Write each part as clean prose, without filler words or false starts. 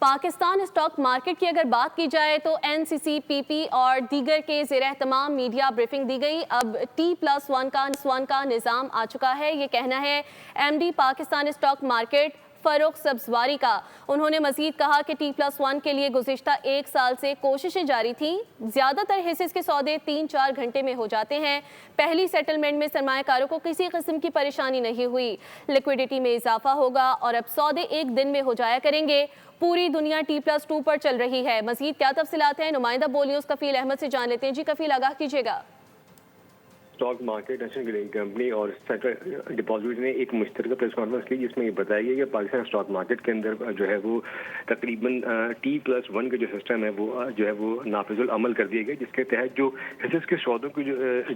Pakistan stock market کی اگر بات کی جائے تو NCCPP اور دیگر کے زیر اہتمام میڈیا بریفنگ دی گئی. اب T+1 کا نظام آ چکا ہے، یہ کہنا ہے MD پاکستان اسٹاک مارکیٹ فاروق سبزواری کا. انہوں نے مزید کہا کہ T+1 کے لیے گزشتہ 1 سال سے کوششیں جاری تھیں. زیادہ تر حصص کے سودے 3-4 گھنٹے میں ہو جاتے ہیں. پہلی سیٹلمنٹ میں سرمایہ کاروں کو کسی قسم کی پریشانی نہیں ہوئی. لیکویڈیٹی میں اضافہ ہوگا اور اب سودے 1 دن میں ہو جایا کریں گے. پوری دنیا T+2 پر چل رہی ہے. مزید کیا تفصیلات ہیں نمائندہ بولیوز کفیل احمد سے جان لیتے ہیں. جی کفیل، آگاہ کیجیے گا. Stock market national clearing company اور سینٹرل ڈپازٹری نے ایک مشترکہ پریس کانفرنس کی جس میں یہ بتایا گیا کہ پاکستان اسٹاک مارکیٹ کے اندر جو ہے وہ تقریباً T+1 کا جو سسٹم ہے وہ نافذ العمل کر دیا گیا، جس کے تحت جو حصص کے سودوں کی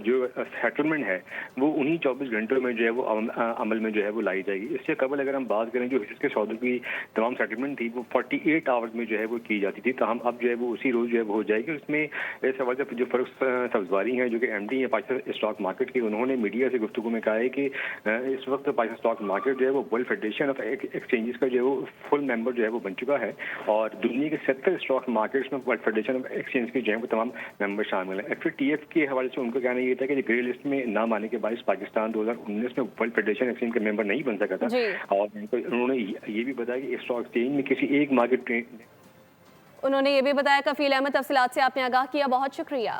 جو سیٹلمنٹ ہے وہ انہی 24 گھنٹوں میں جو ہے وہ عمل میں جو ہے وہ لائی جائے گی. اس سے قبل اگر ہم بات کریں جو حصص کے سودوں کی تمام سیٹلمنٹ تھی وہ 48 آورز میں جو ہے وہ کی جاتی تھی، تاہم اب جو ہے وہ اسی روز جو ہے وہ ہو جائے گی. اس میں اس حوالے سے جو فاروق سبزواری ہیں جو کہ MD ہیں پاکستان اسٹاک مارکیٹ کی، انہوں نے میڈیا سے گفتگو میں کہا ہے کہ اس وقت پاکستان اسٹاک مارکیٹ جو ہے وہ ورلڈ فیڈریشن آف ایکسچینجز کا جو ہے وہ فل ممبر جو ہے وہ بن چکا ہے اور دنیا کے 70 اسٹاک مارکیٹس میں ورلڈ فیڈریشن آف ایکسچینج کے جو ہے وہ تمام ممبر شامل ہیں. FATF کے حوالے سے ان کا کہنا یہ تھا کہ گرے لسٹ میں نام آنے کے باعث پاکستان 2019 میں ورلڈ فیڈریشن ایکسچینج کا ممبر نہیں بن سکا تھا اور انہوں نے یہ بھی بتایا کہ اسٹاک ایکسچینج میں کسی ایک مارکیٹ انہوں نے یہ بھی بتایا. کفیل احمد، تفصیلات سے آپ نے آگاہ کیا، بہت شکریہ.